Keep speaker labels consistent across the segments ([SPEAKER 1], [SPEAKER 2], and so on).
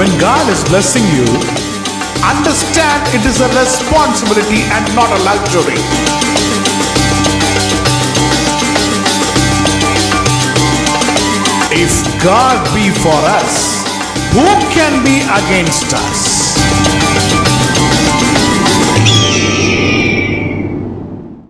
[SPEAKER 1] When God is blessing you, understand it is a responsibility and not a luxury. If God be for us, who can be against us?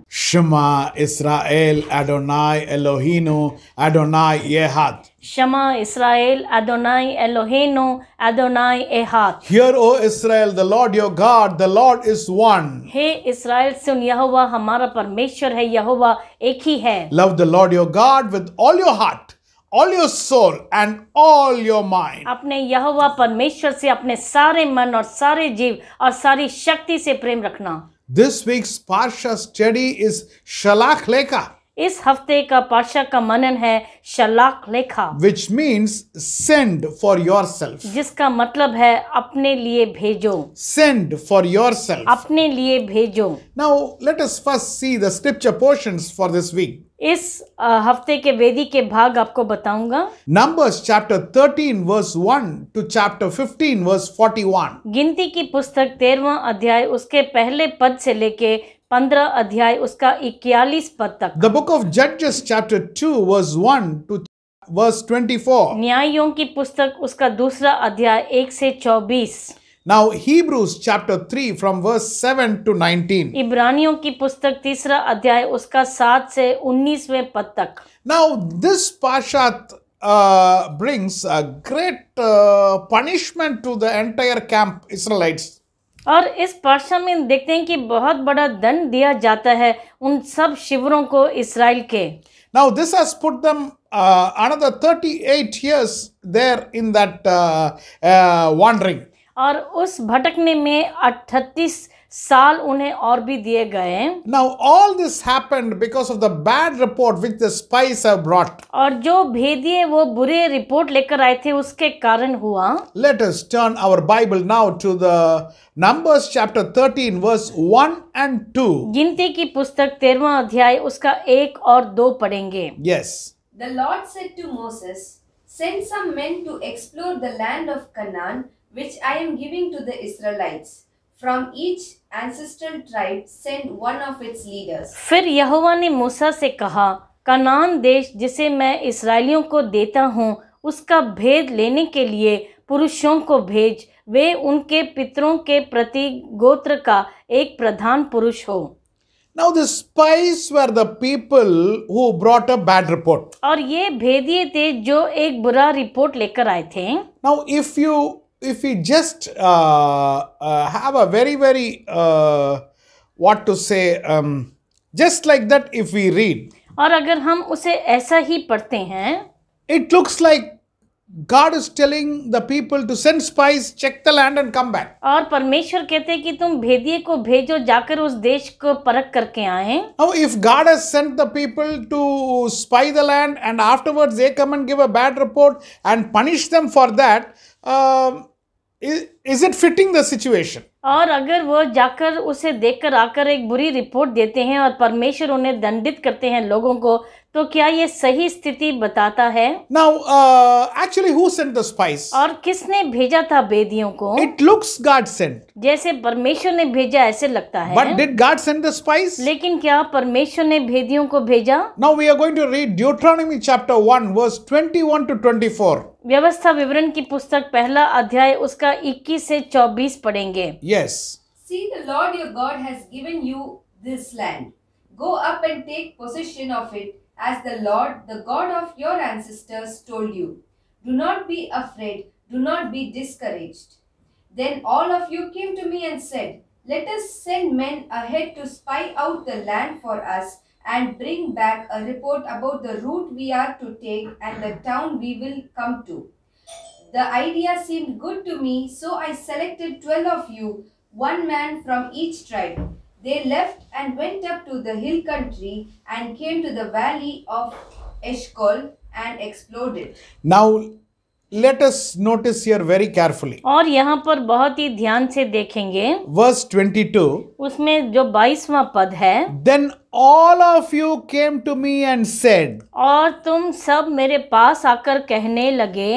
[SPEAKER 1] Shema Israel Adonai Elohinu Adonai Echad.
[SPEAKER 2] Shema Israel Adonai Eloheinu Adonai Echad.
[SPEAKER 1] Hear, O Israel, the Lord your God, the Lord is one.
[SPEAKER 2] हे इस्राएल सुन, यहोवा हमारा परमेश्वर है, यहोवा एक ही है.
[SPEAKER 1] Love the Lord your God with all your heart, all your soul and all your mind.
[SPEAKER 2] अपने यहोवा परमेश्वर से अपने सारे मन और सारे जीव और सारी शक्ति से प्रेम रखना.
[SPEAKER 1] This week's Parsha study is Shalach Lecha,
[SPEAKER 2] इस हफ्ते का पाशा का मनन है शलाक लेखा,
[SPEAKER 1] which means send for yourself.
[SPEAKER 2] जिसका मतलब है अपने लिए भेजो.
[SPEAKER 1] Send for yourself.
[SPEAKER 2] अपने लिए भेजो.
[SPEAKER 1] Now, let us first see the scripture portions for this week.
[SPEAKER 2] इस हफ्ते के वेदी के भाग आपको बताऊंगा.
[SPEAKER 1] Numbers chapter 13 verse 1 to chapter 15 verse 41.
[SPEAKER 2] गिनती की पुस्तक 13वां अध्याय उसके पहले पद से लेके 15 अध्याय उसका 41 पद तक.
[SPEAKER 1] The book of Judges chapter 2 verse 1 to verse 24.
[SPEAKER 2] न्यायों की पुस्तक उसका दूसरा अध्याय 1 से 24.
[SPEAKER 1] Now Hebrews chapter 3 from verse 7 to 19.
[SPEAKER 2] इब्रानियों की पुस्तक तीसरा अध्याय उसका 7 से 19वें पद तक.
[SPEAKER 1] Now this Parshat brings a great punishment to the entire camp Israelites.
[SPEAKER 2] और इस पाशा में देखते हैं कि बहुत बड़ा दंड दिया जाता है उन सब शिविरों को इस्राएल के.
[SPEAKER 1] Now this has put them another 38 years there in that wandering.
[SPEAKER 2] और उस भटकने में 38 साल उन्हें और भी दिए गए.
[SPEAKER 1] Now all this happened because of the bad report which the spies have brought.
[SPEAKER 2] और जो भेदिए वो बुरे रिपोर्ट लेकर आए थे उसके कारण हुआ.
[SPEAKER 1] Let us turn our Bible now to the Numbers chapter 13 verse 1 and 2.
[SPEAKER 2] गिनती की पुस्तक 13वां अध्याय उसका 1 और 2 पढ़ेंगे.
[SPEAKER 1] Yes.
[SPEAKER 3] The Lord said to Moses, "Send some men to explore the land of Canaan, which I am giving to the Israelites. From each ancestral tribe, send one of its leaders."
[SPEAKER 2] फिर यहोवा ने मूसा से कहा, कनान देश जिसे मैं इस्राएलियों को देता हूँ उसका भेद लेने के लिए पुरुषों को भेज, वे उनके पितरों के प्रति गोत्र का एक प्रधान पुरुष हो.
[SPEAKER 1] Now the spies were the people who brought a bad report.
[SPEAKER 2] और ये भेदिए थे जो एक बुरा रिपोर्ट लेकर आए थे.
[SPEAKER 1] Now if we just have a very what to say, just like that if we read,
[SPEAKER 2] और अगर हम उसे ऐसा ही पढ़ते हैं,
[SPEAKER 1] it looks like God is telling the people to send spies, check the land and come back.
[SPEAKER 2] और परमेश्वर कहते हैं कि तुम भेदिए को भेजो, जाकर उस देश को परख करके आए.
[SPEAKER 1] Now if God has sent the people to spy the land and afterwards they come and give a bad report and punish them for that, is it fitting the situation?
[SPEAKER 2] और अगर वो जाकर उसे देखकर आकर एक बुरी रिपोर्ट देते हैं और परमेश्वर उन्हें दंडित करते हैं लोगों को, तो क्या ये सही स्थिति बताता है?
[SPEAKER 1] Now actually who sent the spies?
[SPEAKER 2] और किसने भेजा था भेदियों को?
[SPEAKER 1] It looks God sent.
[SPEAKER 2] जैसे परमेश्वर ने भेजा ऐसे लगता है.
[SPEAKER 1] But did God send the spies?
[SPEAKER 2] लेकिन क्या परमेश्वर ने भेदियों को भेजा?
[SPEAKER 1] Now we are going to read Deuteronomy chapter 1 verse 21 to 24.
[SPEAKER 2] व्यवस्था विवरण की पुस्तक पहला अध्याय उसका 21 से 24 पढ़ेंगे.
[SPEAKER 1] Yes.
[SPEAKER 3] See, the Lord your God has given you this land. Go up and take possession of it, as the Lord, the God of your ancestors, told you. Do not be afraid, do not be discouraged. Then all of you came to me and said, "Let us send men ahead to spy out the land for us and bring back a report about the route we are to take and the town we will come to." The idea seemed good to me, so I selected 12 of you, one man from each tribe. They left and went up to the hill country and came to the valley of Eshcol and explored it.
[SPEAKER 1] Now let us notice here very carefully.
[SPEAKER 2] और यहाँ पर बहुत ही ध्यान से देखेंगे.
[SPEAKER 1] Verse 22.
[SPEAKER 2] उसमें जो 22वां पद है.
[SPEAKER 1] Then all of you came to me and said.
[SPEAKER 2] और तुम सब मेरे पास आकर कहने लगे.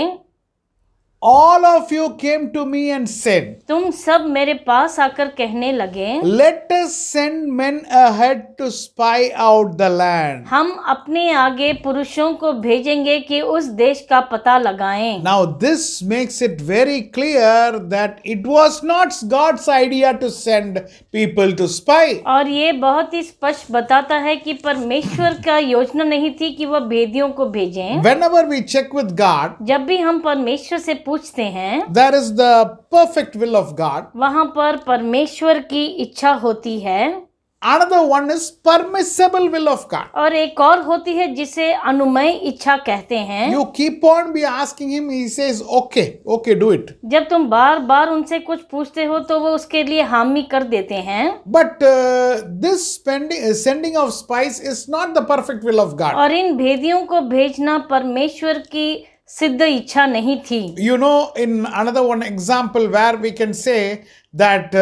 [SPEAKER 1] all of you came to me and said,
[SPEAKER 2] तुम सब मेरे पास आकर कहने लगे,
[SPEAKER 1] let us send men ahead to spy out the land.
[SPEAKER 2] हम अपने आगे पुरुषों को भेजेंगे कि उस देश का पता लगाएं।
[SPEAKER 1] Now this makes it very clear that it was not God's idea to send people to spy.
[SPEAKER 2] और ये बहुत ही स्पष्ट बताता है कि परमेश्वर का योजना नहीं थी कि वह भेदियों को भेजें।
[SPEAKER 1] Whenever we check with God,
[SPEAKER 2] जब भी हम परमेश्वर से पूछते हैं,
[SPEAKER 1] there is the perfect will of God.
[SPEAKER 2] वहाँ पर परमेश्वर की इच्छा होती है।
[SPEAKER 1] Another one is permissible will of God.
[SPEAKER 2] और एक और होती है जिसे अनुमय इच्छा कहते हैं।
[SPEAKER 1] You keep on be asking him, he says, okay, do it.
[SPEAKER 2] जब तुम बार बार उनसे कुछ पूछते हो तो वो उसके लिए हामी कर देते हैं।
[SPEAKER 1] But this sending of spies is not the perfect will of God.
[SPEAKER 2] और इन भेदियों को भेजना परमेश्वर की सिद्ध इच्छा नहीं थी।
[SPEAKER 1] You know, in another one example where we can say that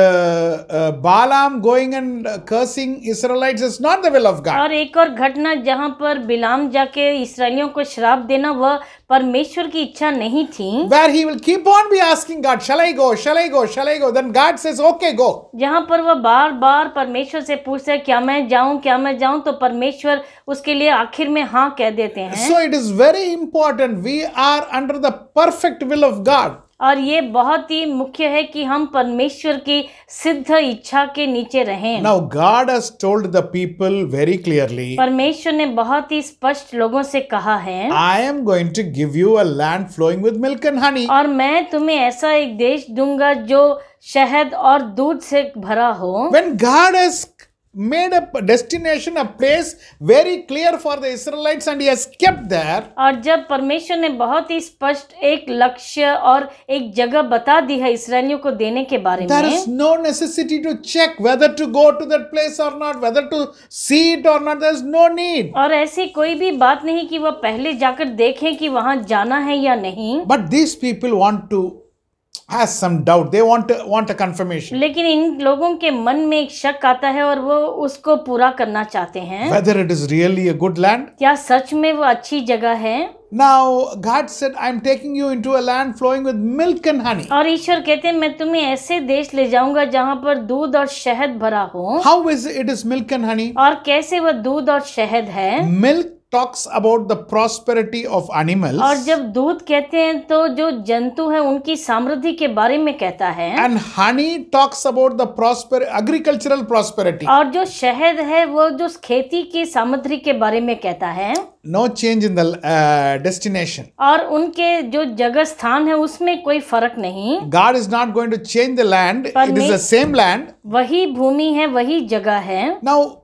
[SPEAKER 1] Balaam going and cursing Israelites is not the will of God.
[SPEAKER 2] और एक और घटना जहाँ पर बिलाम जाके इस्राएलियों को श्राप देना वह परमेश्वर की इच्छा नहीं थी।
[SPEAKER 1] Where he will keep on be asking God, shall I go, shall I go, shall I go? Then God says, okay, go.
[SPEAKER 2] जहाँ पर वह बार बार परमेश्वर से पूछता है क्या मैं जाऊं, तो परमेश्वर उसके लिए आखिर में हाँ कह देते हैं।
[SPEAKER 1] So it is very important. We are under the perfect will of God.
[SPEAKER 2] और ये बहुत ही मुख्य है कि हम परमेश्वर की सिद्ध इच्छा के नीचे रहें।
[SPEAKER 1] Now God has told the people very clearly,
[SPEAKER 2] परमेश्वर ने बहुत ही स्पष्ट लोगों से कहा है,
[SPEAKER 1] I am going to give you a land flowing with milk and honey.
[SPEAKER 2] और मैं तुम्हें ऐसा एक देश दूंगा जो शहद और दूध से भरा हो।
[SPEAKER 1] When God has made a destination, a place very clear for the Israelites and he has kept there,
[SPEAKER 2] और जब परमेश्वर ने बहुत ही स्पष्ट एक लक्ष्य और एक जगह बता दी है इस्राएलियों को देने के बारे
[SPEAKER 1] there
[SPEAKER 2] में,
[SPEAKER 1] is no necessity to check whether to go to that place or not, whether to see it or not. There is no need.
[SPEAKER 2] और ऐसी कोई भी बात नहीं कि वह पहले जाकर देखें कि वहां जाना है या नहीं।
[SPEAKER 1] But these people want to has some doubt. They want a confirmation.
[SPEAKER 2] लेकिन इन लोगों के मन में एक शक आता है और वो उसको पूरा करना चाहते हैं।
[SPEAKER 1] Whether it is really a good land.
[SPEAKER 2] क्या सच में वो अच्छी जगह है?
[SPEAKER 1] Now God said, I am taking you into a land flowing with milk and honey.
[SPEAKER 2] और ईश्वर कहते हैं मैं तुम्हें ऐसे देश ले जाऊंगा जहाँ पर दूध और शहद भरा हो।
[SPEAKER 1] How is it milk and honey?
[SPEAKER 2] और कैसे वह दूध और शहद है?
[SPEAKER 1] Milk talks about the prosperity of animals.
[SPEAKER 2] और जब दूध कहते हैं तो जो जंतु है उनकी समृद्धि के बारे में कहता है।
[SPEAKER 1] And honey talks about the agricultural prosperity.
[SPEAKER 2] और जो शहद है वो जो खेती की समृद्धि के बारे में कहता है।
[SPEAKER 1] No change in the destination.
[SPEAKER 2] और उनके जो जगह स्थान है उसमें कोई फर्क नहीं।
[SPEAKER 1] God is not going to change the land. It is the same land.
[SPEAKER 2] वही भूमि है, वही जगह है।
[SPEAKER 1] Now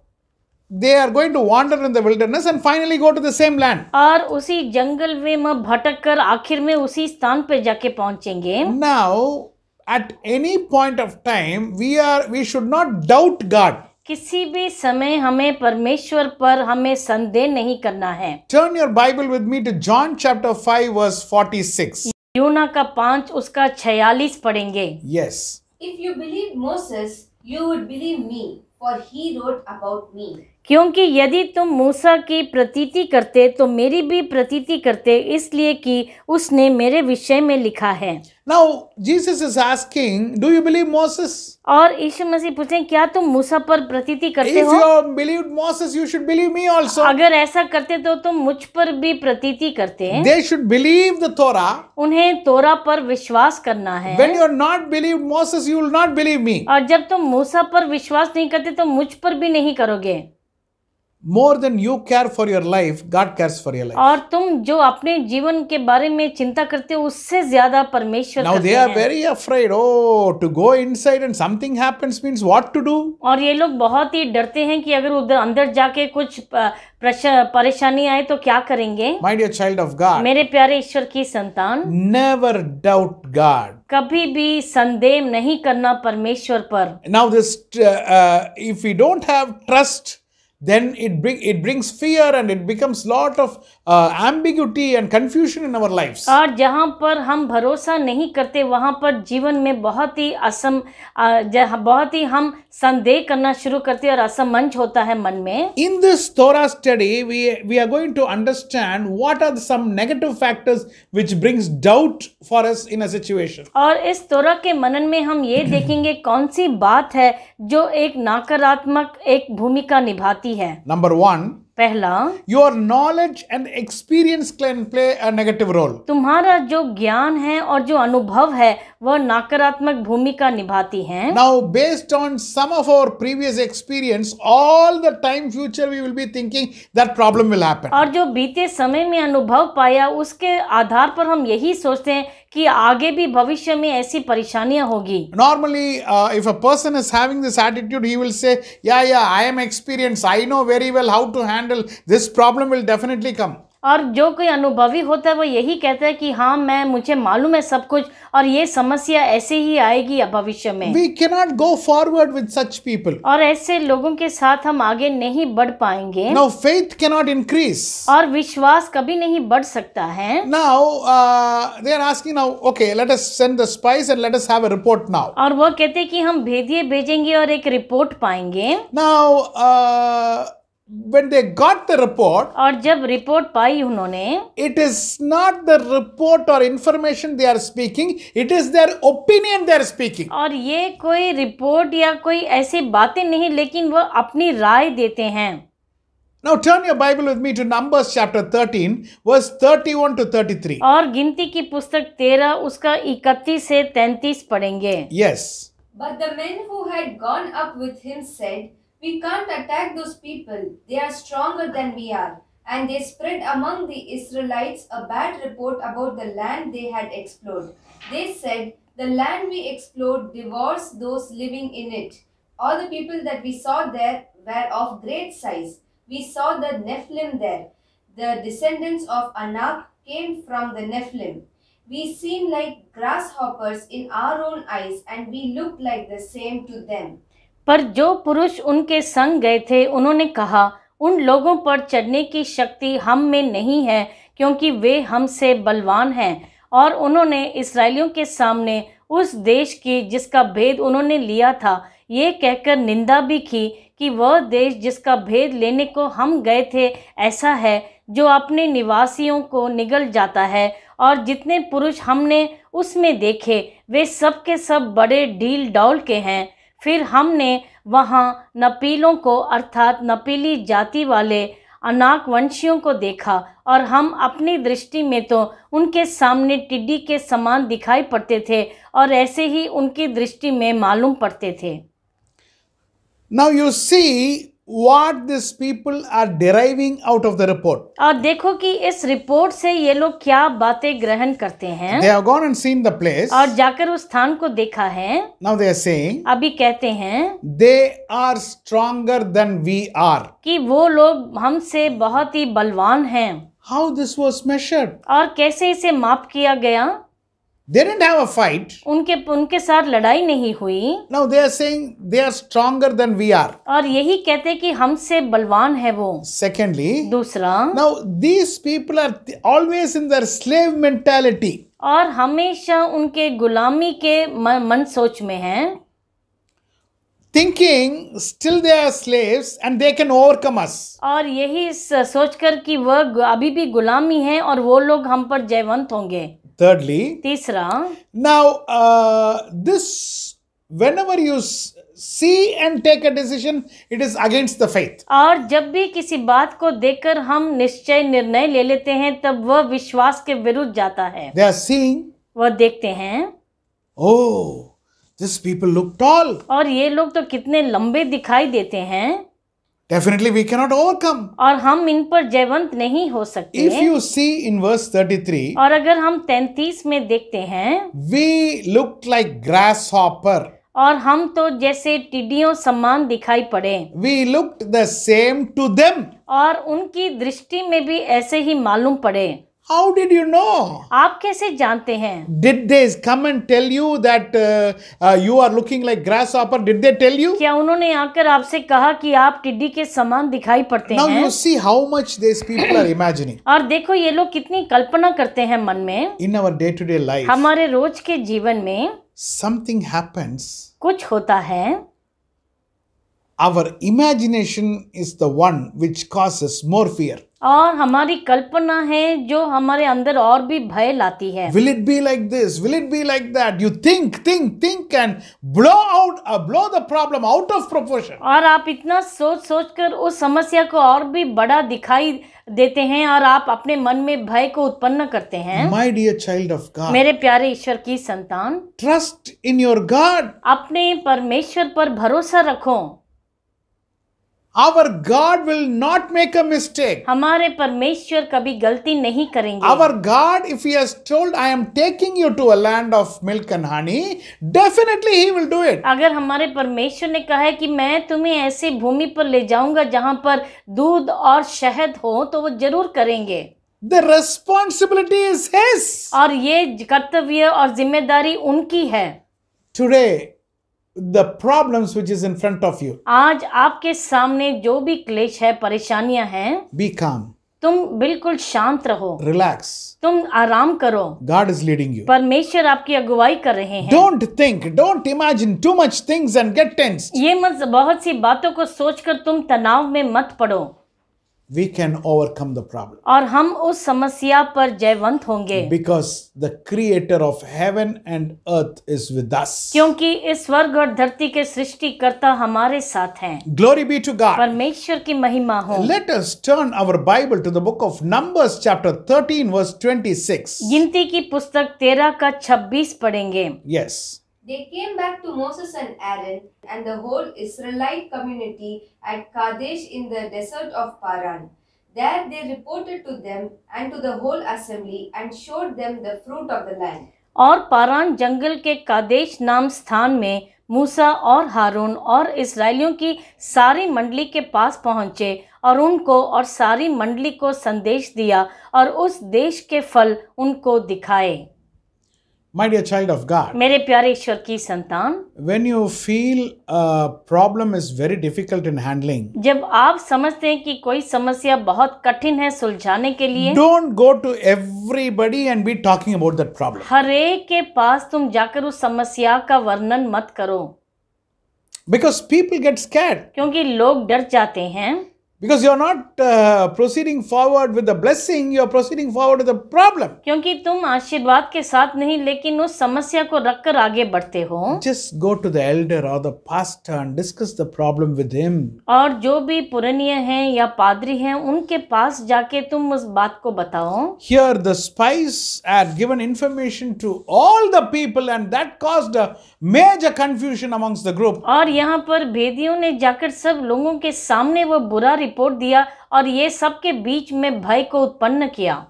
[SPEAKER 1] they are going to wander in the wilderness and finally go to the same land.
[SPEAKER 2] और उसी जंगल में भटक कर आखिर में उसी स्थान पे जाके पहुंचेंगे।
[SPEAKER 1] Now at any point of time we should not doubt God.
[SPEAKER 2] किसी भी समय हमें परमेश्वर पर हमें संदेह नहीं करना है।
[SPEAKER 1] Turn your Bible with me to John chapter 5 verse 46.
[SPEAKER 2] यूना का 5 उसका 46 पढ़ेंगे।
[SPEAKER 1] Yes.
[SPEAKER 3] If you believe Moses, you would believe me, for he wrote about me.
[SPEAKER 2] क्योंकि यदि तुम मूसा की प्रतीति करते तो मेरी भी प्रतीति करते, इसलिए कि उसने मेरे विषय में लिखा है।
[SPEAKER 1] Now Jesus is asking, do you believe Moses?
[SPEAKER 2] और यीशु मसीह पूछें क्या तुम मूसा पर प्रतीति करते
[SPEAKER 1] If
[SPEAKER 2] हो?
[SPEAKER 1] you believed Moses, you should believe me also.
[SPEAKER 2] अगर ऐसा करते तो तुम मुझ पर भी प्रतीति करते।
[SPEAKER 1] They should believe the Torah.
[SPEAKER 2] उन्हें तोरा पर विश्वास करना है।
[SPEAKER 1] When you are not believed Moses, you will not believe me.
[SPEAKER 2] और जब तुम मूसा पर विश्वास नहीं करते तो मुझ पर भी नहीं करोगे।
[SPEAKER 1] More than you care for your life, God cares for your life.
[SPEAKER 2] और तुम जो अपने जीवन के बारे में चिंता करते हो उससे ज्यादा परमेश्वर
[SPEAKER 1] Now
[SPEAKER 2] करते
[SPEAKER 1] they are
[SPEAKER 2] हैं।
[SPEAKER 1] very afraid. Oh, to go inside and something happens means what to do?
[SPEAKER 2] और ये लोग बहुत ही डरते हैं कि अगर उधर अंदर जाके कुछ परेशानी आए तो क्या करेंगे।
[SPEAKER 1] My dear child of God,
[SPEAKER 2] मेरे प्यारे ईश्वर की संतान,
[SPEAKER 1] never doubt God.
[SPEAKER 2] कभी भी संदेह नहीं करना परमेश्वर पर।
[SPEAKER 1] Now this, if we don't have trust then it brings fear and it becomes lot of ambiguity and confusion in our lives.
[SPEAKER 2] और जहाँ पर हम भरोसा नहीं करते वहाँ पर जीवन में बहुत ही हम संदेह करना शुरू करते हैं और असमंज होता है मन में.
[SPEAKER 1] In this Torah study, we are going to understand what are some negative factors which brings doubt for us in a situation.
[SPEAKER 2] और इस तोरा के मनन में हम ये देखेंगे कौन सी बात है जो एक नकारात्मक एक भूमिका निभाती है.
[SPEAKER 1] Number 1,
[SPEAKER 2] पहला,
[SPEAKER 1] your knowledge and experience can play a negative role.
[SPEAKER 2] तुम्हारा जो ज्ञान है और जो अनुभव है वह नकारात्मक भूमिका निभाती हैं.
[SPEAKER 1] Now, based on some of our previous experience, all the time future we will be thinking that problem will happen.
[SPEAKER 2] और जो बीते समय में अनुभव पाया उसके आधार पर हम यही सोचते हैं कि आगे भी भविष्य में ऐसी परेशानियां होगी.
[SPEAKER 1] Normally, if a person is having this attitude, he will say, yeah, I am experienced. I know very well how to handle this problem will definitely come.
[SPEAKER 2] और जो कोई अनुभवी होता है वो यही कहता है कि हाँ मुझे मालूम है सब कुछ और ये समस्या ऐसे ही आएगी भविष्य में.
[SPEAKER 1] We cannot go forward with such people.
[SPEAKER 2] और ऐसे लोगों के साथ हम आगे नहीं बढ़ पाएंगे.
[SPEAKER 1] Now, faith cannot increase.
[SPEAKER 2] और विश्वास कभी नहीं बढ़ सकता है.
[SPEAKER 1] Now, they are asking now, okay, let us send the spies and let us have a report now.
[SPEAKER 2] और वो कहते हैं कि हम भेदिए भेजेंगे और एक रिपोर्ट पाएंगे.
[SPEAKER 1] Now, when they got the report,
[SPEAKER 2] और जब रिपोर्ट पाई उन्होंने,
[SPEAKER 1] it is not the report or information they are speaking, it is their opinion they are speaking.
[SPEAKER 2] और ये कोई रिपोर्ट या कोई ऐसी बातें नहीं लेकिन वह अपनी राय देते हैं.
[SPEAKER 1] Now turn your Bible with me to Numbers chapter 13, verse 31 to 33.
[SPEAKER 2] और गिनती की पुस्तक 13 उसका 31 से 33 पढ़ेंगे.
[SPEAKER 1] Yes.
[SPEAKER 3] But the men who had gone up with him said, we can't attack those people. They are stronger than we are. And they spread among the Israelites a bad report about the land they had explored. They said, the land we explored devours those living in it. All the people that we saw there were of great size. We saw the Nephilim there. The descendants of Anak came from the Nephilim. We seemed like grasshoppers in our own eyes, and we looked like the same to them.
[SPEAKER 2] पर जो पुरुष उनके संग गए थे उन्होंने कहा, उन लोगों पर चढ़ने की शक्ति हम में नहीं है क्योंकि वे हमसे बलवान हैं. और उन्होंने इस्राएलियों के सामने उस देश की जिसका भेद उन्होंने लिया था ये कहकर निंदा भी की कि वह देश जिसका भेद लेने को हम गए थे ऐसा है जो अपने निवासियों को निगल जाता है. और जितने पुरुष हमने उसमें देखे वे सब के सब बड़े ढील डौल के हैं. फिर हमने वहाँ नपीलों को अर्थात नपीली जाति वाले अनाक वंशियों को देखा और हम अपनी दृष्टि में तो उनके सामने टिड्डी के समान दिखाई पड़ते थे और ऐसे ही उनकी दृष्टि में मालूम पड़ते थे.
[SPEAKER 1] Now you see what these people are deriving out of the report.
[SPEAKER 2] और देखो कि इस रिपोर्ट से ये लोग क्या बातें ग्रहण करते हैं.
[SPEAKER 1] They have gone and seen the place.
[SPEAKER 2] और जाकर उस स्थान को देखा है.
[SPEAKER 1] Now they are saying,
[SPEAKER 2] अभी कहते हैं,
[SPEAKER 1] they are stronger than we are.
[SPEAKER 2] कि वो लोग हमसे बहुत ही बलवान हैं.
[SPEAKER 1] How this was measured?
[SPEAKER 2] और कैसे इसे माप किया गया.
[SPEAKER 1] They didn't have a fight.
[SPEAKER 2] उनके साथ लड़ाई नहीं हुई.
[SPEAKER 1] Now they are saying they are stronger than we are.
[SPEAKER 2] और यही कहते कि हमसे बलवान है वो.
[SPEAKER 1] Secondly,
[SPEAKER 2] दूसरा,
[SPEAKER 1] now these people are always in their slave mentality.
[SPEAKER 2] और हमेशा उनके गुलामी के मन सोच में हैं.
[SPEAKER 1] Thinking still they are slaves and they can overcome us.
[SPEAKER 2] और यही सोचकर कि वह अभी भी गुलामी हैं और वो लोग हम पर जयवंत होंगे.
[SPEAKER 1] Thirdly,
[SPEAKER 2] तीसरा,
[SPEAKER 1] now this whenever you see and take a decision, it is against the faith.
[SPEAKER 2] और जब भी किसी बात को देखकर हम निर्णय ले लेते हैं तब वह विश्वास के विरुद्ध जाता है.
[SPEAKER 1] They are seeing,
[SPEAKER 2] वह देखते हैं,
[SPEAKER 1] oh, these people look tall.
[SPEAKER 2] और ये लोग तो कितने लंबे दिखाई देते हैं.
[SPEAKER 1] Definitely we cannot overcome.
[SPEAKER 2] और हम इन पर जयवंत नहीं हो सकते.
[SPEAKER 1] If you see in verse 33,
[SPEAKER 2] और अगर हम 33 में देखते हैं,
[SPEAKER 1] we looked like grasshopper.
[SPEAKER 2] और हम तो जैसे टिड्डियों समान दिखाई पड़े.
[SPEAKER 1] We looked the same to them.
[SPEAKER 2] और उनकी दृष्टि में भी ऐसे ही मालूम पड़े.
[SPEAKER 1] How did you know?
[SPEAKER 2] आप कैसे जानते हैं?
[SPEAKER 1] Did they come and tell you that you are looking like grasshopper? Did they tell you?
[SPEAKER 2] क्या उन्होंने आकर आपसे कहा कि आप टिड्डी के समान दिखाई पड़ते
[SPEAKER 1] Now
[SPEAKER 2] हैं?
[SPEAKER 1] you see how much these people are imagining.
[SPEAKER 2] और देखो ये लोग कितनी कल्पना करते हैं मन में.
[SPEAKER 1] In our day-to-day life,
[SPEAKER 2] हमारे रोज के जीवन में
[SPEAKER 1] something happens.
[SPEAKER 2] कुछ होता है.
[SPEAKER 1] Our imagination is the one which causes more fear.
[SPEAKER 2] और हमारी कल्पना है जो हमारे अंदर और भी भय लाती है.
[SPEAKER 1] Will it be like this? Will it be like that? You think and blow the problem out of proportion.
[SPEAKER 2] और आप इतना सोच कर उस समस्या को और भी बड़ा दिखाई देते हैं और आप अपने मन में भय को उत्पन्न करते हैं.
[SPEAKER 1] My dear child of God,
[SPEAKER 2] मेरे प्यारे ईश्वर की संतान,
[SPEAKER 1] trust in your God.
[SPEAKER 2] अपने परमेश्वर पर भरोसा रखो.
[SPEAKER 1] Our God will not make a mistake.
[SPEAKER 2] हमारे परमेश्वर कभी गलती नहीं करेंगे.
[SPEAKER 1] Our God, if He has told, I am taking you to a land of milk and honey, definitely He will do it.
[SPEAKER 2] अगर हमारे परमेश्वर ने कहा है कि मैं तुम्हें ऐसी भूमि पर ले जाऊंगा जहां पर दूध और शहद हो, तो वो जरूर करेंगे.
[SPEAKER 1] The responsibility is His.
[SPEAKER 2] और ये कर्तव्य और जिम्मेदारी उनकी है.
[SPEAKER 1] Today, the problems which is in front of you,
[SPEAKER 2] आज आपके सामने जो भी क्लेश है, परेशानियां हैं,
[SPEAKER 1] be calm,
[SPEAKER 2] तुम बिल्कुल शांत रहो.
[SPEAKER 1] relax.
[SPEAKER 2] तुम आराम करो.
[SPEAKER 1] God is leading you.
[SPEAKER 2] परमेश्वर आपकी अगुवाई कर रहे हैं.
[SPEAKER 1] Don't imagine too much things and get tensed.
[SPEAKER 2] ये मत बहुत सी बातों को सोचकर तुम तनाव में मत पड़ो.
[SPEAKER 1] We can overcome the problem.
[SPEAKER 2] और हम उस समस्या पर जयवंत होंगे.
[SPEAKER 1] Because the creator of heaven and earth is with us.
[SPEAKER 2] क्योंकि इस स्वर्ग और धरती के सृष्टिकर्ता हमारे साथ हैं.
[SPEAKER 1] Glory be to God.
[SPEAKER 2] परमेश्वर की महिमा हो.
[SPEAKER 1] Let us turn our Bible to the book of Numbers chapter 13 verse 26.
[SPEAKER 2] गिनती की पुस्तक 13 का 26 पढ़ेंगे.
[SPEAKER 1] Yes.
[SPEAKER 3] They came back to Moses and Aaron and the whole Israelite community at Kadesh in the desert of Paran. There they reported to them and to the whole assembly and showed them the fruit of the land.
[SPEAKER 2] और पारान जंगल के Kadesh नाम स्थान में मूसा और हारून और इस्राएलियों की सारी मंडली के पास पहुँचे और उनको और सारी मंडली को संदेश दिया और उस देश के फल उनको दिखाए.
[SPEAKER 1] My dear child of God,
[SPEAKER 2] मेरे प्यारे ईश्वर की संतान,
[SPEAKER 1] when you feel a problem is very difficult in handling,
[SPEAKER 2] जब आप समझते हैं कि कोई समस्या बहुत कठिन है सुलझाने के लिए,
[SPEAKER 1] don't go to everybody and be talking about that problem.
[SPEAKER 2] हर एक के पास तुम जाकर उस समस्या का वर्णन मत करो.
[SPEAKER 1] Because people get scared.
[SPEAKER 2] क्योंकि लोग डर जाते हैं.
[SPEAKER 1] Because you are not proceeding forward with the blessing, you are proceeding forward with the problem.
[SPEAKER 2] क्योंकि तुम आशीर्वाद के साथ नहीं लेकिन उस समस्या को रखकर आगे बढ़ते हो.
[SPEAKER 1] Just go to the elder or the pastor and discuss the problem with him.
[SPEAKER 2] और जो भी पुरनिय हैं या पादरी हैं उनके पास जाके तुम उस बात को बताओ.
[SPEAKER 1] Here the spies had given information to all the people and that caused a major confusion amongst the group.
[SPEAKER 2] और यहाँ पर भेदियों ने जाकर सब लोगों के सामने वो बुरा रिपोर्ट दिया और ये सबके बीच में भय को उत्पन्न किया.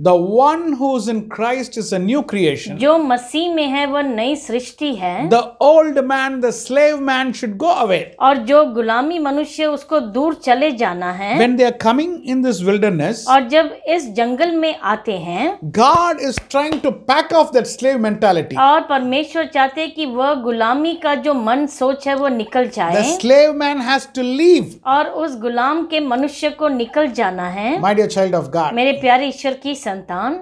[SPEAKER 1] The one who is in Christ is a new creation.
[SPEAKER 2] जो मसीह में है वह नई सृष्टि है.
[SPEAKER 1] The old man, the slave man should go away.
[SPEAKER 2] और जो गुलामी मनुष्य उसको दूर चले जाना है.
[SPEAKER 1] When they are coming in this wilderness,
[SPEAKER 2] और जब इस जंगल में आते हैं,
[SPEAKER 1] God is trying to pack off that slave mentality.
[SPEAKER 2] और परमेश्वर चाहते हैं कि वह गुलामी का जो मन सोच है वो निकल जाए.
[SPEAKER 1] The slave man has to leave.
[SPEAKER 2] और उस गुलाम के मनुष्य को निकल जाना है.
[SPEAKER 1] My dear child of God,
[SPEAKER 2] मेरे प्यारे ईश्वर की संतान,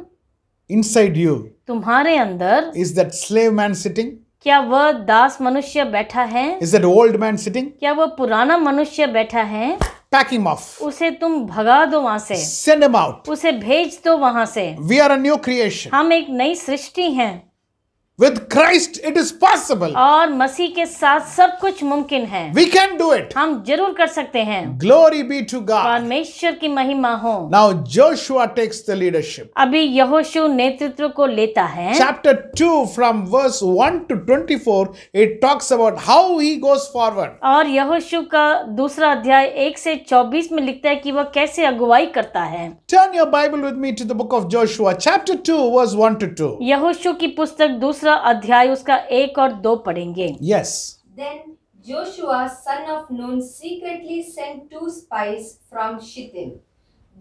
[SPEAKER 1] inside you
[SPEAKER 2] तुम्हारे अंदर
[SPEAKER 1] is that slave man sitting?
[SPEAKER 2] क्या वह दास मनुष्य बैठा है?
[SPEAKER 1] Is that old man sitting?
[SPEAKER 2] क्या वह पुराना मनुष्य बैठा है?
[SPEAKER 1] Pack him off.
[SPEAKER 2] उसे तुम भगा दो वहां से.
[SPEAKER 1] Send him out.
[SPEAKER 2] उसे भेज दो वहां से.
[SPEAKER 1] We are a new creation.
[SPEAKER 2] हम एक नई सृष्टि हैं.
[SPEAKER 1] With Christ it is possible.
[SPEAKER 2] और मसीह के साथ सब कुछ मुमकिन है.
[SPEAKER 1] We can do it.
[SPEAKER 2] हम जरूर कर सकते हैं.
[SPEAKER 1] Glory be to God.
[SPEAKER 2] परमेश्वर की महिमा हो.
[SPEAKER 1] Now Joshua takes the leadership.
[SPEAKER 2] अभी यहोशू नेतृत्व को लेता है.
[SPEAKER 1] Chapter 2 from verse 1 to 24 it talks about how he goes forward.
[SPEAKER 2] और यहोशू का दूसरा अध्याय 1 से 24 में लिखता है कि वह कैसे अगुवाई करता है.
[SPEAKER 1] Turn your Bible with me to the book of Joshua, chapter 2 verse 1 to 2.
[SPEAKER 2] यहोशू की पुस्तक दूसरा अध्याय उसका 1 और 2 पढ़ेंगे.
[SPEAKER 1] Yes.
[SPEAKER 3] Then Joshua son of Nun secretly sent 2 spies from Shittim.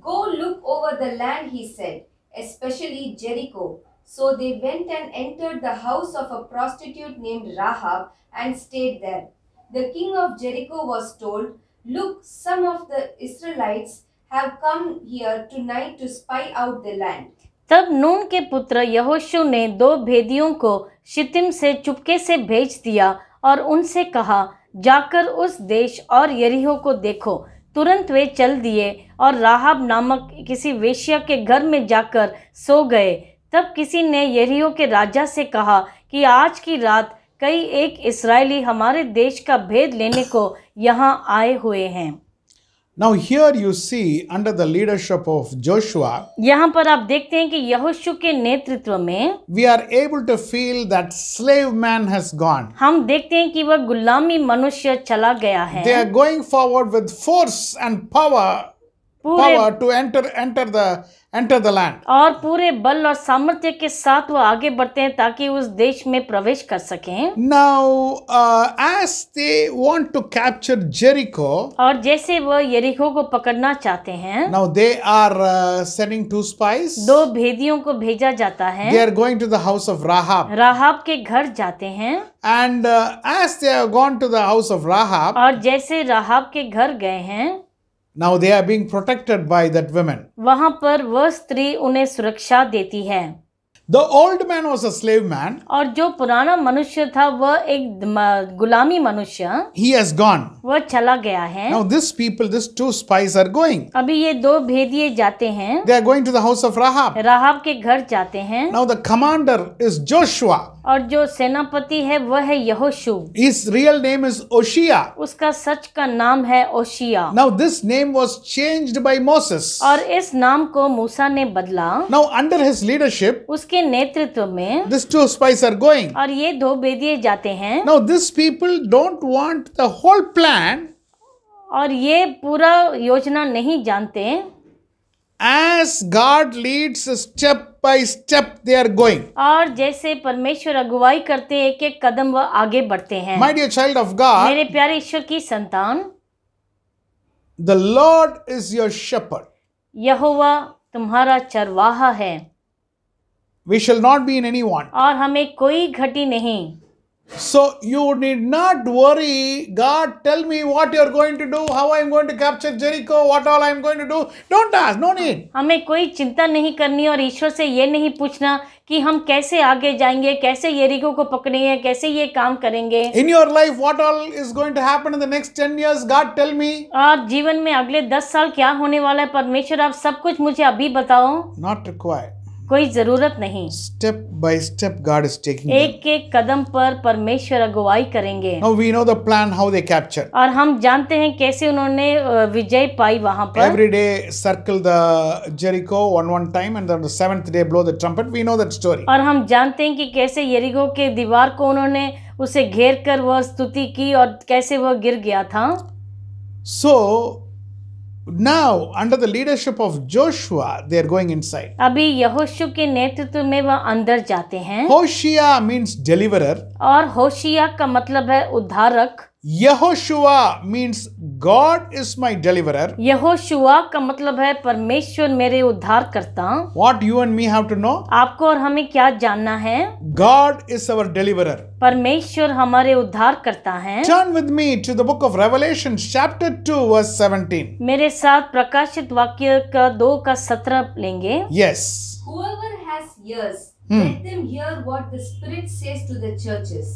[SPEAKER 3] Go look over the land, he said, especially Jericho. So they went and entered the house of a prostitute named Rahab and stayed there. The king of Jericho was told, "Look, some of the Israelites have come here tonight to spy out the land."
[SPEAKER 2] तब नून के पुत्र यहोशू ने 2 भेदियों को शितिम से चुपके से भेज दिया और उनसे कहा, जाकर उस देश और यरीहो को देखो। तुरंत वे चल दिए और राहाब नामक किसी वेश्या के घर में जाकर सो गए। तब किसी ने यरीहो के राजा से कहा कि आज की रात कई एक इस्राएली हमारे देश का भेद लेने को यहाँ आए हुए हैं।
[SPEAKER 1] Now here you see under the leadership of Joshua,
[SPEAKER 2] यहाँ पर आप देखते हैं कि यहोशू के नेतृत्व में
[SPEAKER 1] we are able to feel that slave man has gone.
[SPEAKER 2] हम देखते हैं कि वह गुलामी मनुष्य चला गया है।
[SPEAKER 1] They are going forward with force and power to enter the land.
[SPEAKER 2] और पूरे बल और सामर्थ्य के साथ वो आगे बढ़ते हैं ताकि उस देश में प्रवेश कर सकें।
[SPEAKER 1] Now, as they want to capture Jericho,
[SPEAKER 2] और जैसे वह यरीहो को पकड़ना चाहते हैं,
[SPEAKER 1] now they are sending 2 spies.
[SPEAKER 2] 2 भेदियों को भेजा जाता है।
[SPEAKER 1] They are going to the house of Rahab.
[SPEAKER 2] राहाब के घर जाते हैं
[SPEAKER 1] And as they have gone to the house of Rahab,
[SPEAKER 2] और जैसे राहाब के घर गए हैं,
[SPEAKER 1] now they are being protected by that woman.
[SPEAKER 2] वहां पर वह स्त्री उन्हें सुरक्षा देती है।
[SPEAKER 1] The old man was a slave man.
[SPEAKER 2] और जो पुराना मनुष्य था वह एक गुलामी मनुष्य,
[SPEAKER 1] He has gone.
[SPEAKER 2] वह चला गया है।
[SPEAKER 1] Now these 2 spies are going.
[SPEAKER 2] अभी ये 2 भेदिए जाते हैं,
[SPEAKER 1] They are going to the house of Rahab.
[SPEAKER 2] राहाब के घर जाते हैं।
[SPEAKER 1] Now the commander is Joshua.
[SPEAKER 2] और जो सेनापति है वह है यहोशू।
[SPEAKER 1] His real name is Oshia.
[SPEAKER 2] उसका सच का नाम है ओशिया।
[SPEAKER 1] Now this name was changed by Moses.
[SPEAKER 2] और इस नाम को मूसा ने बदला।
[SPEAKER 1] Now under his leadership,
[SPEAKER 2] उसके नेतृत्व में
[SPEAKER 1] these 2 spies are going.
[SPEAKER 2] और ये 2 भेदिए जाते हैं।
[SPEAKER 1] Now these people don't want the whole plan.
[SPEAKER 2] और ये पूरा योजना नहीं जानते।
[SPEAKER 1] As God leads step by step, they are going.
[SPEAKER 2] और जैसे परमेश्वर अगुवाई करते हैं, एक कदम वह आगे बढ़ते हैं।
[SPEAKER 1] My dear child of God,
[SPEAKER 2] मेरे प्यारे ईश्वर की संतान,
[SPEAKER 1] the Lord is your shepherd.
[SPEAKER 2] यहोवा तुम्हारा चरवाहा है।
[SPEAKER 1] We shall not be in any want.
[SPEAKER 2] और हमें कोई घटी नहीं।
[SPEAKER 1] So you need not worry. God, tell me what you are going to do, how I am going to capture Jericho, what all I am going to do. Don't ask, no need.
[SPEAKER 2] हमें कोई चिंता नहीं करनी और ईश्वर से ये नहीं पूछना कि हम कैसे आगे जाएंगे, कैसे यरीको को पकड़ेंगे, कैसे ये काम करेंगे।
[SPEAKER 1] In your life, what all is going to happen in the next 10 years? God, tell me.
[SPEAKER 2] और जीवन में अगले 10 साल क्या होने वाला है, परमेश्वर आप सब कुछ मुझे अभी बताओ।
[SPEAKER 1] Not required.
[SPEAKER 2] कोई जरूरत नहीं।
[SPEAKER 1] Step by step, God is taking them.
[SPEAKER 2] एक एक कदम पर परमेश्वर अगुवाई करेंगे।
[SPEAKER 1] Now we know the plan how they captured.
[SPEAKER 2] और हम जानते हैं कैसे उन्होंने विजय पाई वहां पर।
[SPEAKER 1] Every day circle the Jericho one time, and then the 7th day blow the trumpet. We know that story.
[SPEAKER 2] और हम जानते हैं कि कैसे यरीको के दीवार को उन्होंने उसे घेर कर वह स्तुति की और कैसे वह गिर गया था।
[SPEAKER 1] So now under the leadership of Joshua, they are going inside.
[SPEAKER 2] अभी यहोशू के नेतृत्व में वह अंदर जाते हैं।
[SPEAKER 1] Hoshea means deliverer.
[SPEAKER 2] और होशिया का मतलब है उद्धारक।
[SPEAKER 1] Yehoshua means God is my deliverer.
[SPEAKER 2] Yehoshua का मतलब है परमेश्वर मेरे उद्धार करता।
[SPEAKER 1] What you and me have to know?
[SPEAKER 2] आपको और हमें क्या जानना है?
[SPEAKER 1] God is our deliverer.
[SPEAKER 2] परमेश्वर हमारे उद्धार करता है।
[SPEAKER 1] Turn with me to the book of Revelation chapter 2 verse 17.
[SPEAKER 2] मेरे साथ प्रकाशित वाक्य का 2:17 लेंगे।
[SPEAKER 1] Yes.
[SPEAKER 3] Whoever has ears, let them hear what the Spirit says to the churches.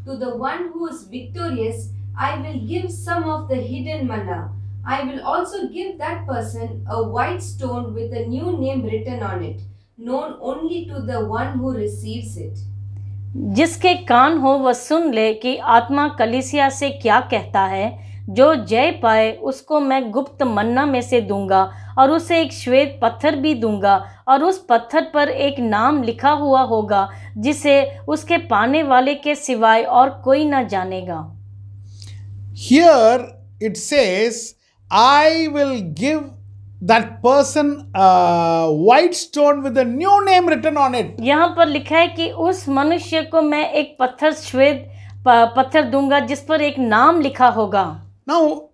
[SPEAKER 3] To the one who is victorious, I will give some of the hidden manna. I will also give that person a white stone with a new name written on it, known only to the one who receives it.
[SPEAKER 2] जिसके कान हो वह सुन ले कि आत्मा कलीसिया से क्या कहता है। जो जय पाए उसको मैं गुप्त मन्ना में से दूंगा और उसे एक श्वेत पत्थर भी दूंगा और उस पत्थर पर एक नाम लिखा हुआ होगा जिसे उसके पाने वाले के सिवाय और कोई न जानेगा।
[SPEAKER 1] Here it says, I will give that person a white stone with a new name written on it.
[SPEAKER 2] यहाँ पर लिखा है कि उस मनुष्य को मैं एक पत्थर श्वेत पत्थर दूंगा जिस पर एक नाम लिखा होगा।
[SPEAKER 1] Now,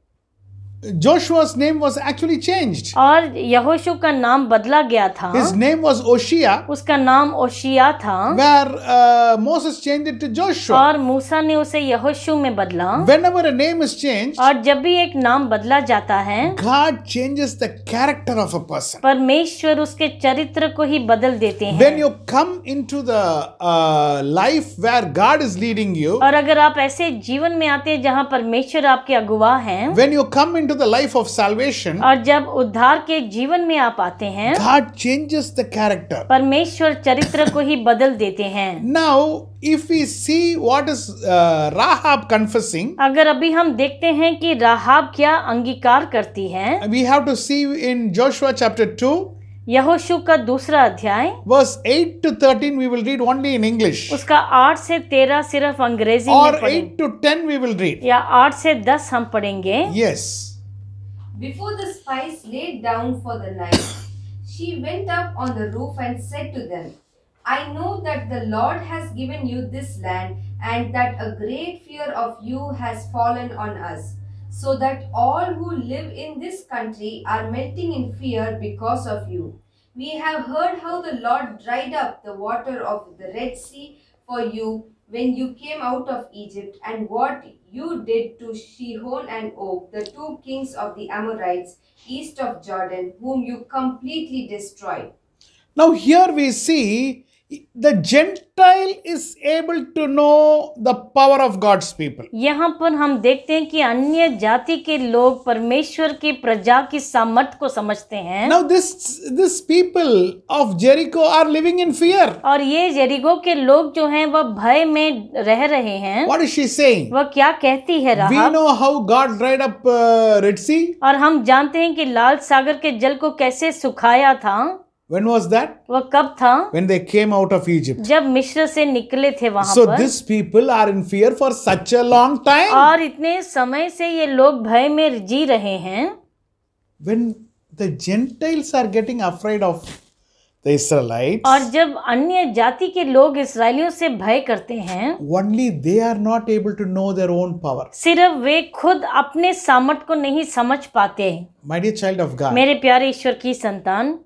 [SPEAKER 1] Joshua's name was actually changed.
[SPEAKER 2] और यहोशू का नाम बदला गया था।
[SPEAKER 1] His name was Oshia,
[SPEAKER 2] उसका नाम ओशिया था,
[SPEAKER 1] where Moses changed it to Joshua.
[SPEAKER 2] और मूसा ने उसे यहोशू में बदला।
[SPEAKER 1] Whenever a name is changed,
[SPEAKER 2] और जब भी एक नाम बदला जाता है,
[SPEAKER 1] God changes the character of a person.
[SPEAKER 2] परमेश्वर उसके चरित्र को ही बदल देते हैं।
[SPEAKER 1] When you come into the life where God is leading you,
[SPEAKER 2] और अगर आप ऐसे जीवन में आते हैं जहाँ परमेश्वर आपके अगुवा हैं,
[SPEAKER 1] when you come into the life of salvation,
[SPEAKER 2] और जब उद्धार के जीवन में आप आते हैं,
[SPEAKER 1] God changes the character.
[SPEAKER 2] परमेश्वर चरित्र को ही बदल देते हैं।
[SPEAKER 1] Now, if we see what is Rahab confessing,
[SPEAKER 2] अगर अभी हम देखते हैं कि राहाब क्या अंगीकार करती है,
[SPEAKER 1] we have to see in Joshua chapter 2,
[SPEAKER 2] यहोशू का दूसरा अध्याय,
[SPEAKER 1] verse 8 to 13, we will read only in English.
[SPEAKER 2] उसका 8 से 13 सिर्फ अंग्रेजी
[SPEAKER 1] Or
[SPEAKER 2] में पढ़ेंगे,
[SPEAKER 1] 8 to 10 we will read.
[SPEAKER 2] या 8 से 10 हम पढ़ेंगे।
[SPEAKER 1] Yes.
[SPEAKER 3] Before the spies laid down for the night, she went up on the roof and said to them, I know that the Lord has given you this land, and that a great fear of you has fallen on us, so that all who live in this country are melting in fear because of you. We have heard how the Lord dried up the water of the Red Sea for you when you came out of Egypt, and what you did to Sihon and Og, the two kings of the Amorites east of Jordan, whom you completely destroyed.
[SPEAKER 1] Now here we see the Gentile is able to know the power of God's people.
[SPEAKER 2] यहाँ पर हम देखते हैं कि अन्य जाति के लोग परमेश्वर की प्रजा की सामर्थ को समझते हैं।
[SPEAKER 1] Now this people of Jericho are living in fear.
[SPEAKER 2] और ये यरीगो के लोग जो हैं वह भय में रह रहे हैं।
[SPEAKER 1] What is she saying?
[SPEAKER 2] वह क्या कहती है
[SPEAKER 1] We
[SPEAKER 2] Rahab?
[SPEAKER 1] know how God dried up Red Sea.
[SPEAKER 2] और हम जानते हैं कि लाल सागर के जल को कैसे सुखाया था।
[SPEAKER 1] When was that?
[SPEAKER 2] वह कब था?
[SPEAKER 1] When they came out of Egypt.
[SPEAKER 2] जब मिस्र से निकले थे वहां
[SPEAKER 1] So
[SPEAKER 2] पर।
[SPEAKER 1] these people are in fear for such a long time.
[SPEAKER 2] और इतने समय से ये लोग भय में जी रहे हैं।
[SPEAKER 1] When the Gentiles are getting afraid of the Israelites,
[SPEAKER 2] और जब अन्य जाति के लोग इस्राएलियों से भय करते हैं,
[SPEAKER 1] only they are not able to know their own power.
[SPEAKER 2] सिर्फ वे खुद अपने सामर्थ को नहीं समझ पाते।
[SPEAKER 1] My dear child of God,
[SPEAKER 2] मेरे प्यारे ईश्वर की संतान,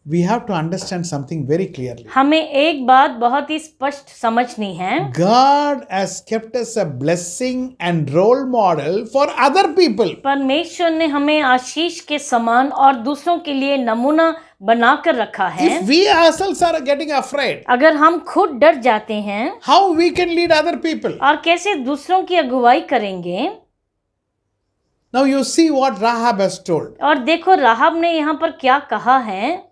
[SPEAKER 1] we have to understand something very clearly.
[SPEAKER 2] हमें एक बात बहुत ही स्पष्ट समझनी है।
[SPEAKER 1] God has kept us a blessing and role model for other people.
[SPEAKER 2] परमेश्वर ने हमें आशीष के समान और दूसरों के लिए नमूना बनाकर रखा है।
[SPEAKER 1] If we ourselves are getting afraid,
[SPEAKER 2] अगर हम खुद डर जाते हैं,
[SPEAKER 1] how we can lead other people?
[SPEAKER 2] और कैसे दूसरों की अगुवाई करेंगे?
[SPEAKER 1] Now you see what Rahab has told.
[SPEAKER 2] और देखो राहाब ने यहाँ पर क्या कहा है।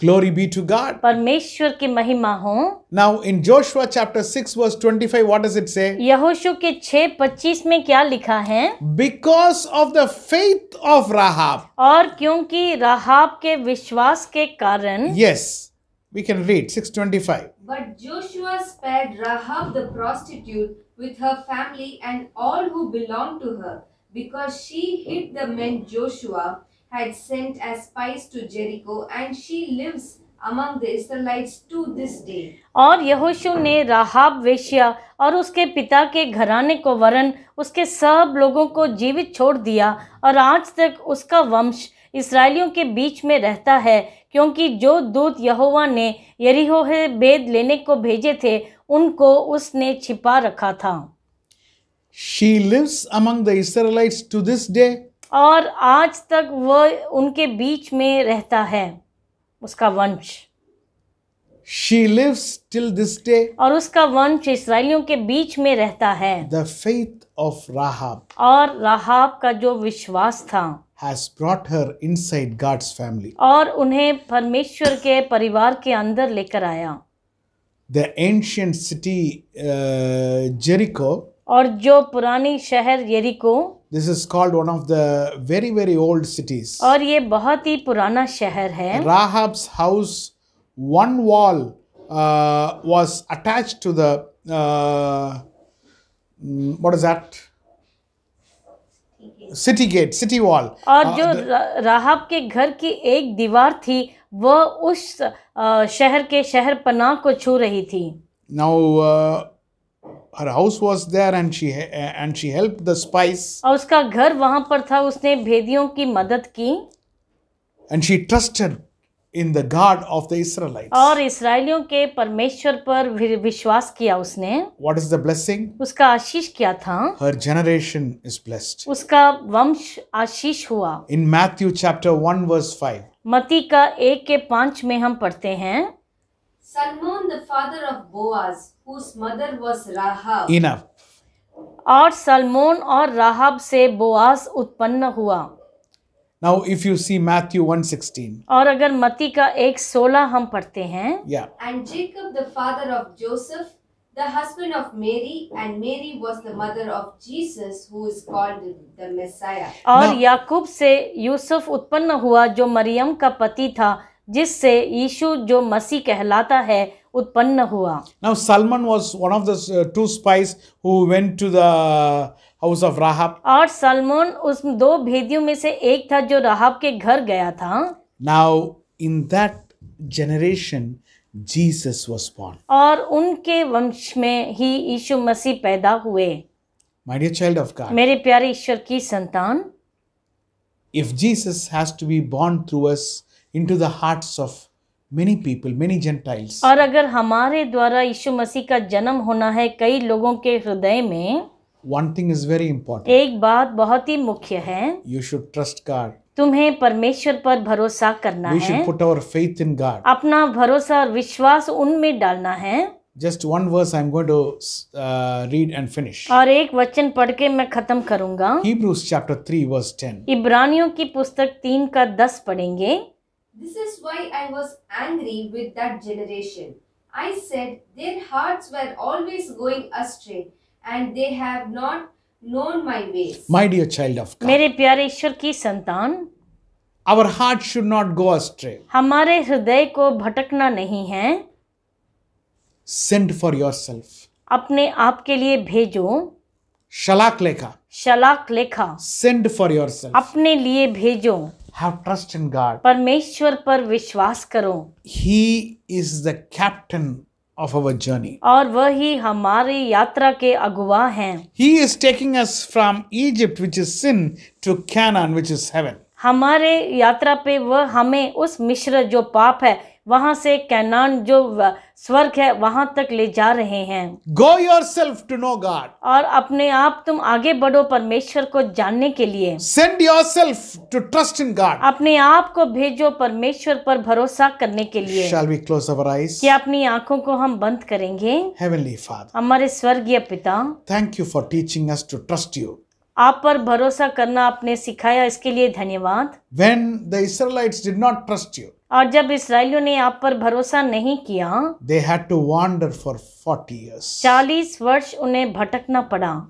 [SPEAKER 1] Glory be to God.
[SPEAKER 2] परमेश्वर की महिमा हो।
[SPEAKER 1] Now in Joshua chapter 6 verse 25, what does it say?
[SPEAKER 2] यहोशू के 6:25 में क्या लिखा है?
[SPEAKER 1] Because of the faith of Rahab.
[SPEAKER 2] और क्योंकि राहाब के विश्वास के कारण।
[SPEAKER 1] Yes, we can read 6:25.
[SPEAKER 3] But Joshua spared Rahab the prostitute with her family and all who belonged to her, because she hid the men Joshua had sent as spies to Jericho, and she lives among the Israelites to this day.
[SPEAKER 2] और यहोशू ने राहाब वेश्या और उसके पिता के घराने को वरन उसके सब लोगों को जीवित छोड़ दिया, और आज तक उसका वंश इस्राएलियों के बीच में रहता है, क्योंकि जो दूत यहोवा ने यरीहो से भेद लेने को भेजे थे उनको उसने छिपा रखा था।
[SPEAKER 1] She lives among the Israelites to this day.
[SPEAKER 2] और आज तक वह उनके बीच में रहता है, उसका वंश।
[SPEAKER 1] She lives till this day.
[SPEAKER 2] और उसका वंश इस्राएलियों के बीच में रहता है।
[SPEAKER 1] The faith of Rahab
[SPEAKER 2] और राहाब का जो विश्वास था
[SPEAKER 1] has brought her inside God's family.
[SPEAKER 2] और उन्हें परमेश्वर के परिवार के अंदर लेकर आया।
[SPEAKER 1] The ancient city Jericho,
[SPEAKER 2] और जो पुरानी शहर यरीको,
[SPEAKER 1] this is called one of the very very old cities.
[SPEAKER 2] और ये बहुत ही पुराना शहर है।
[SPEAKER 1] Rahab's house, one wall was attached to the what is that? City gate, city wall.
[SPEAKER 2] और जो राहाब के घर की एक दीवार थी वह उस शहर के शहर पनाह को छू रही थी।
[SPEAKER 1] Now her house was there, and she helped the spies,
[SPEAKER 2] और उसका घर वहां पर था, उसने भेदियों की मदद की
[SPEAKER 1] and she trusted in the God of the Israelites.
[SPEAKER 2] और इस्राएलियों के परमेश्वर पर विश्वास किया उसने।
[SPEAKER 1] What is the blessing?
[SPEAKER 2] उसका आशीष क्या था?
[SPEAKER 1] Her generation is blessed.
[SPEAKER 2] उसका वंश आशीष हुआ।
[SPEAKER 1] In Matthew chapter 1 verse 5,
[SPEAKER 2] मत्ती का 1:5 में हम पढ़ते हैं,
[SPEAKER 3] Salmon, the father of Boaz, whose mother was Rahab.
[SPEAKER 1] enough.
[SPEAKER 2] और सलमोन और राहाब से बोआज उत्पन्न हुआ।
[SPEAKER 1] Now if you see Matthew 1:16,
[SPEAKER 2] और अगर मत्ती का 1:16 हम पढ़ते हैं,
[SPEAKER 1] yeah,
[SPEAKER 3] And Jacob, the father of Joseph, the husband of Mary, and Mary was the mother of Jesus, who is called the Messiah.
[SPEAKER 2] और
[SPEAKER 1] Now-
[SPEAKER 2] याकूब से यूसुफ उत्पन्न हुआ जो मरियम का पति था, जिससे यीशु जो मसीह कहलाता है उत्पन्न हुआ।
[SPEAKER 1] now Salmon was one of the two spies who went to the house of Rahab.
[SPEAKER 2] और सलमोन उस 2 भेदियों में से एक था जो राहाब के घर गया था।
[SPEAKER 1] Now in that generation Jesus was born.
[SPEAKER 2] और उनके वंश में ही यीशु मसीह पैदा हुए।
[SPEAKER 1] My dear child of God,
[SPEAKER 2] मेरे प्यारे ईश्वर की संतान,
[SPEAKER 1] if Jesus has to be born through us into the hearts of many people, many Gentiles,
[SPEAKER 2] और अगर हमारे द्वारा यीशु मसीह का जन्म होना है कई लोगों के हृदय में,
[SPEAKER 1] one thing is very important.
[SPEAKER 2] एक बात बहुत ही मुख्य है,
[SPEAKER 1] You should trust God.
[SPEAKER 2] तुम्हें परमेश्वर पर भरोसा करना
[SPEAKER 1] We
[SPEAKER 2] है,
[SPEAKER 1] should put our faith in God.
[SPEAKER 2] अपना भरोसा और विश्वास उनमें डालना है।
[SPEAKER 1] Just one verse I'm going to read and finish.
[SPEAKER 2] और एक वचन पढ़ के मैं खत्म करूंगा।
[SPEAKER 1] Hebrews chapter 3 verse 10.
[SPEAKER 2] इब्रानियों की पुस्तक 3:10 पढ़ेंगे।
[SPEAKER 3] This is why I was angry with that generation. I said, their hearts were always going astray, and they have not known my ways.
[SPEAKER 1] My dear child of God,
[SPEAKER 2] मेरे प्यारे ईश्वर की संतान,
[SPEAKER 1] our heart should not go astray.
[SPEAKER 2] हमारे हृदय को भटकना नहीं है।
[SPEAKER 1] Send for yourself.
[SPEAKER 2] अपने आप के लिए भेजो।
[SPEAKER 1] Shalak lekha.
[SPEAKER 2] शलाक लेखा
[SPEAKER 1] Send for yourself.
[SPEAKER 2] अपने लिए भेजो।
[SPEAKER 1] Have trust in God.
[SPEAKER 2] परमेश्वर पर विश्वास करो
[SPEAKER 1] He is the captain of our journey.
[SPEAKER 2] और वही हमारी यात्रा के अगुवा हैं।
[SPEAKER 1] He is taking us from Egypt, which is sin, to Canaan, which is heaven.
[SPEAKER 2] हमारे यात्रा पे वह हमें उस मिस्र जो पाप है वहां से कैनान जो स्वर्ग है वहां तक ले जा रहे हैं।
[SPEAKER 1] Go yourself to know God.
[SPEAKER 2] और अपने आप तुम आगे बढ़ो परमेश्वर को जानने के लिए।
[SPEAKER 1] Send yourself to trust in God.
[SPEAKER 2] अपने आप को भेजो परमेश्वर पर भरोसा करने के लिए।
[SPEAKER 1] Shall we close our eyes?
[SPEAKER 2] क्या अपनी आंखों को हम बंद करेंगे?
[SPEAKER 1] Heavenly Father,
[SPEAKER 2] हमारे स्वर्गीय पिता,
[SPEAKER 1] thank you for teaching us to trust you.
[SPEAKER 2] आप पर भरोसा करना आपने सिखाया, इसके लिए धन्यवाद।
[SPEAKER 1] When the Israelites did not trust you,
[SPEAKER 2] और जब इस्राएलियों ने आप पर भरोसा नहीं किया,
[SPEAKER 1] they had to wander for 40 years.
[SPEAKER 2] 40 वर्ष उन्हें भटकना पड़ा।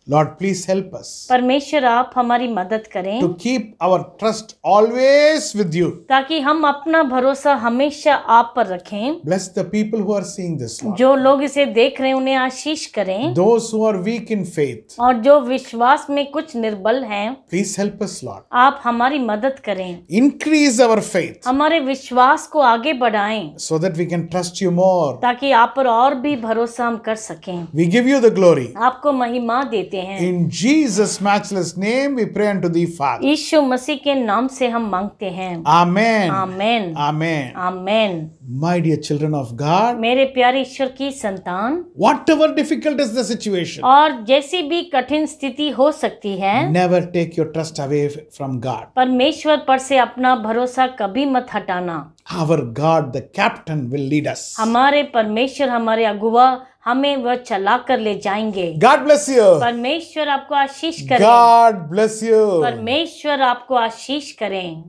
[SPEAKER 1] Lord, please help us
[SPEAKER 2] परमेश्वर आप हमारी मदद करें
[SPEAKER 1] to keep our trust always with you.
[SPEAKER 2] ताकि हम अपना भरोसा हमेशा आप पर रखें।
[SPEAKER 1] Bless the people who are seeing this, Lord.
[SPEAKER 2] जो लोग इसे देख रहे हैं उन्हें आशीष करें,
[SPEAKER 1] Those who are weak in faith,
[SPEAKER 2] और जो विश्वास में कुछ निर्बल हैं,
[SPEAKER 1] please help us, Lord.
[SPEAKER 2] आप हमारी मदद करें।
[SPEAKER 1] Increase our faith
[SPEAKER 2] हमारे विश्वास को आगे बढ़ाएं
[SPEAKER 1] so that we can trust you more.
[SPEAKER 2] ताकि आप पर और भी भरोसा हम कर सकें।
[SPEAKER 1] We give you the glory.
[SPEAKER 2] आपको महिमा देते हैं।
[SPEAKER 1] In Jesus' matchless name, we pray unto thee, Father.
[SPEAKER 2] यीशु मसीह के नाम से हम मांगते हैं।
[SPEAKER 1] Amen.
[SPEAKER 2] Amen,
[SPEAKER 1] Amen.
[SPEAKER 2] Amen.
[SPEAKER 1] My dear children of God,
[SPEAKER 2] मेरे प्यारे ईश्वर की संतान,
[SPEAKER 1] whatever difficult is the situation,
[SPEAKER 2] और जैसी भी कठिन स्थिति हो सकती है,
[SPEAKER 1] never take your trust away from God.
[SPEAKER 2] परमेश्वर पर से अपना भरोसा कभी मत हटाना।
[SPEAKER 1] Our God, the captain, will lead us.
[SPEAKER 2] हमारे परमेश्वर, हमारे अगुवा हमें वह चला कर ले जाएंगे।
[SPEAKER 1] God bless you.
[SPEAKER 2] परमेश्वर आपको आशीष करें।
[SPEAKER 1] God bless you.
[SPEAKER 2] परमेश्वर आपको आशीष करें।